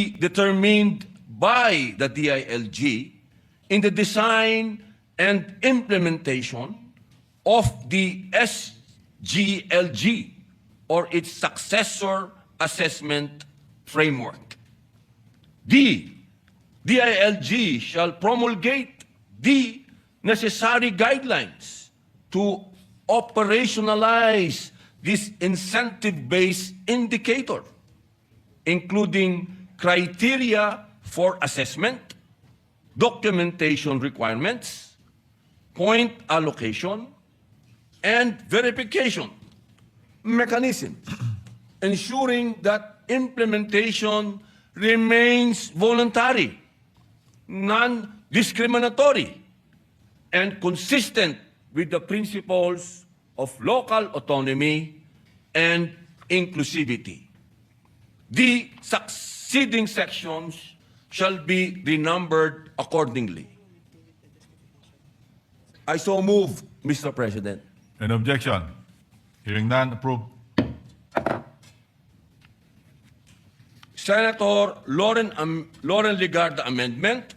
be determined by the DILG in the design and implementation of the SGLG or its successor assessment framework. D. DILG shall promulgate the necessary guidelines to operationalize this incentive-based indicator, including criteria for assessment, documentation requirements, point allocation, and verification mechanisms, ensuring that implementation remains voluntary, non-discriminatory, and consistent with the principles of local autonomy and inclusivity. The succeeding sections shall be renumbered accordingly. I so move, Mr. President. An objection? Hearing none, approve. Senator Lauren Legarda amendment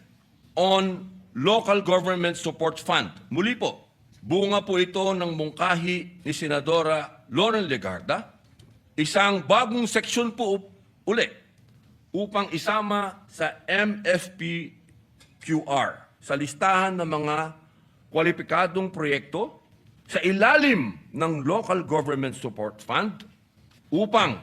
on Local Government Support Fund. Muli po, bunga po ito ng mungkahi ni Senadora Lauren Legarda, isang bagong seksyon po uli upang isama sa MFPQR sa listahan ng mga kwalipikadong proyekto sa ilalim ng Local Government Support Fund upang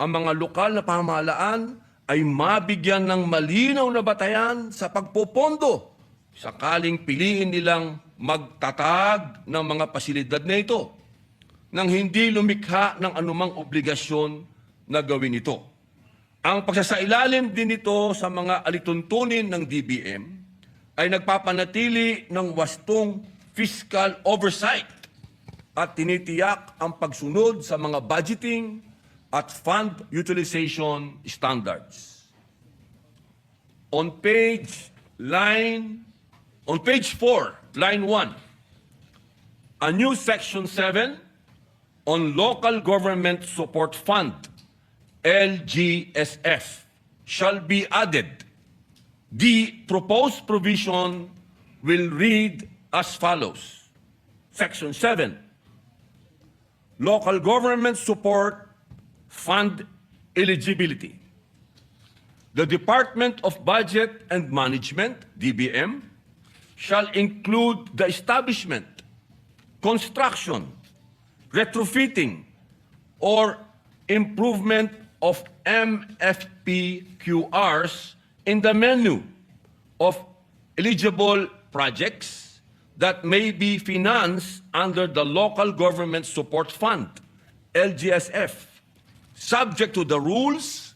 ang mga lokal na pamahalaan ay mabigyan ng malinaw na batayan sa pagpopondo sakaling piliin nilang magtatag ng mga pasilidad na ito nang hindi lumikha ng anumang obligasyon na gawin ito. Ang pagsasailalim din nito sa mga alituntunin ng DBM ay nagpapanatili ng wastong fiscal oversight at tinitiyak ang pagsunod sa mga budgeting at fund utilization standards. On page 4, line 1, a new section 7 on Local Government Support Fund, LGSF, shall be added. The proposed provision will read as follows. Section 7, Local Government Support Fund eligibility. The Department of Budget and Management, DBM, shall include the establishment, construction, retrofitting, or improvement of MFPQRs in the menu of eligible projects that may be financed under the Local Government Support Fund, LGSF, subject to the rules,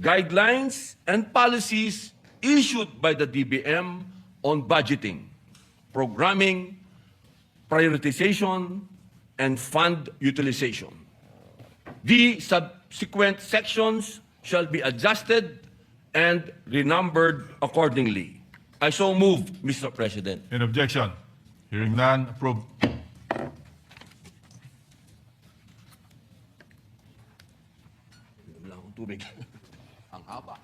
guidelines, and policies issued by the DBM on budgeting, programming, prioritization, and fund utilization. The subsequent sections shall be adjusted and renumbered accordingly. I so move, Mr. President. An objection? Hearing none, approve. Wala akong tubig. Ang haba.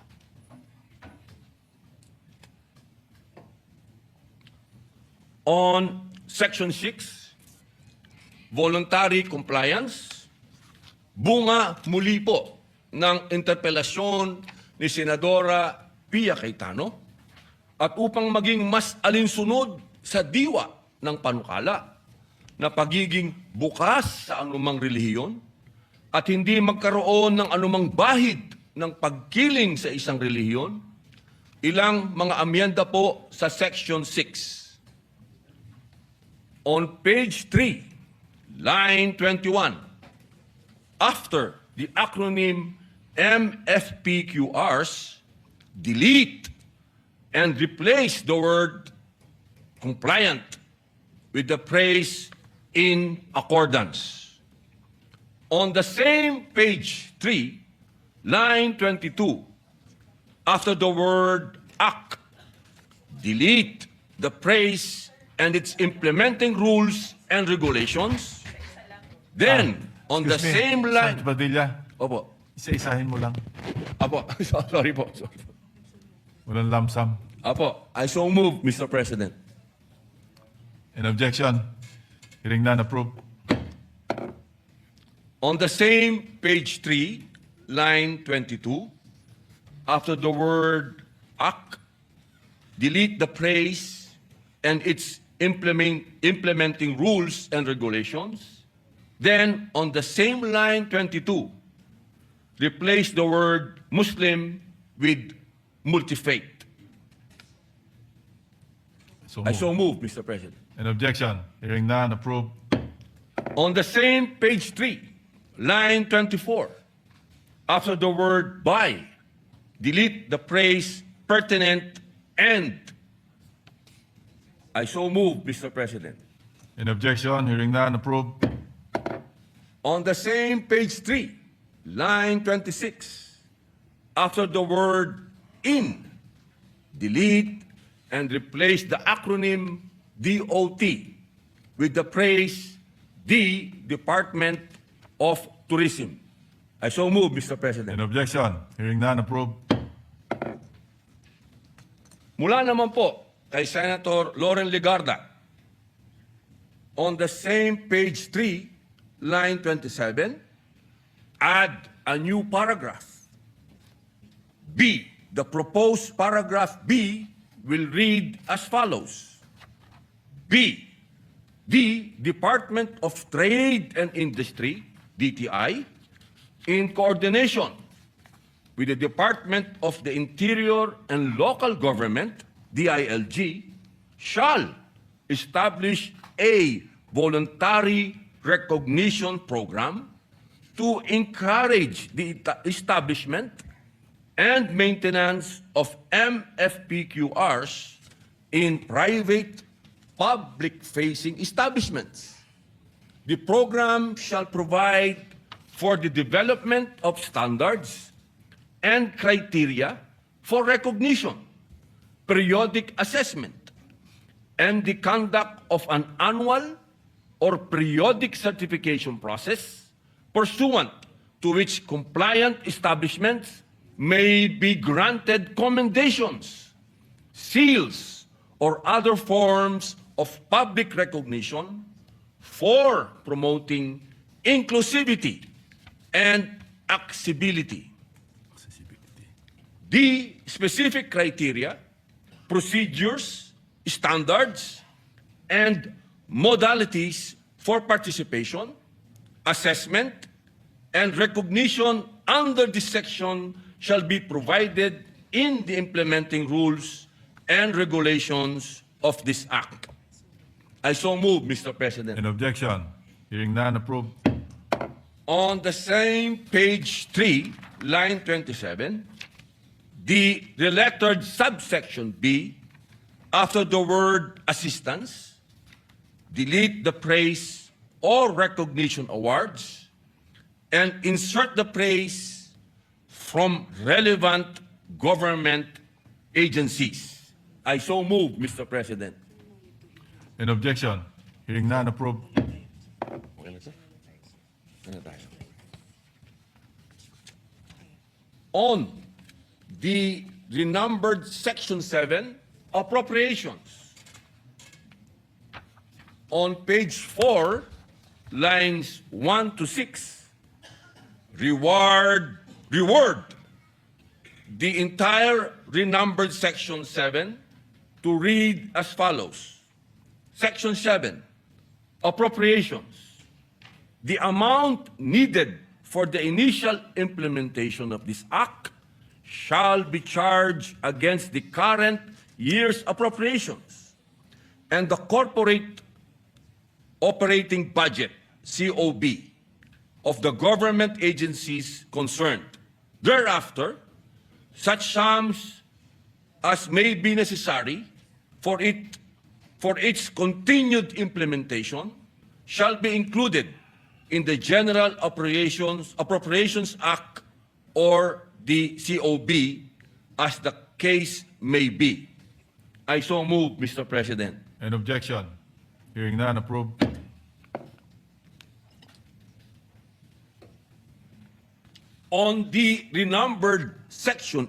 On Section 6, voluntary compliance, bunga muli po ng interpelasyon ni Senadora Pia Cayetano at upang maging mas alinsunod sa diwa ng panukala na pagiging bukas sa anumang relihiyon at hindi magkaroon ng anumang bahid ng pagkiling sa isang relihiyon, ilang mga amyenda po sa Section 6. On page 3, line 21, after the acronym MFPQRs, delete and replace the word compliant with the phrase in accordance. On the same page 3, line 22, after the word act, delete the phrase and its implementing rules and regulations. Then, on the Excuse me, same line... Senator Padilla, Opo. Isa-isahin mo lang. Apo, sorry po. Sorry po. Walang lump sum. Apo, I so move, Mr. President. In objection? Hearing none, approved. On the same page 3, line 22, after the word "act," delete the phrase "and its implementing rules and regulations." Then, on the same line 22, replace the word "Muslim" with "multi-faith." So I moved. so move, Mr. President. In objection? Hearing none, approved. On the same page 3, line 24, after the word "by," delete the phrase "pertinent" and. I so move, Mr. President. In objection? Hearing none, approved. On the same page 3, line 26, after the word "in," delete and replace the acronym DOT with the phrase "the Department of Tourism." I so move, Mr. President. In objection? Hearing none, approved. Mula naman po kay Senator Loren Legarda, on the same page 3, line 27, add a new paragraph. B. The proposed paragraph B will read as follows. B. The Department of Trade and Industry, DTI, in coordination with the Department of the Interior and Local Government, DILG, shall establish a voluntary recognition program to encourage the establishment and maintenance of MFPQRs in private public-facing establishments. The program shall provide for the development of standards and criteria for recognition, periodic assessment, and the conduct of an annual or periodic certification process pursuant to which compliant establishments may be granted commendations, seals, or other forms of public recognition for promoting inclusivity and accessibility. The specific criteria, procedures, standards, and modalities for participation, assessment, and recognition under this section shall be provided in the implementing rules and regulations of this Act. I so move, Mr. President. In objection? Hearing none, approved. On the same page 3, line 27, the lettered subsection B, after the word assistance, delete the praise or recognition awards and insert the praise from relevant government agencies. I so move, Mr. President. In objection? Hearing none, approved. Okay na, sir? Ano tayo? On the renumbered Section 7, appropriations. On page 4, lines 1 to 6, reward the entire renumbered Section 7 to read as follows. Section 7, appropriations. The amount needed for the initial implementation of this Act shall be charged against the current year's appropriations and the corporate operating budget, COB, of the government agencies concerned. Thereafter, such sums as may be necessary for its continued implementation shall be included in the General Appropriations Act or the COB as the case may be. I so move, Mr. President. In objection? Hearing none, approved. on the renumbered section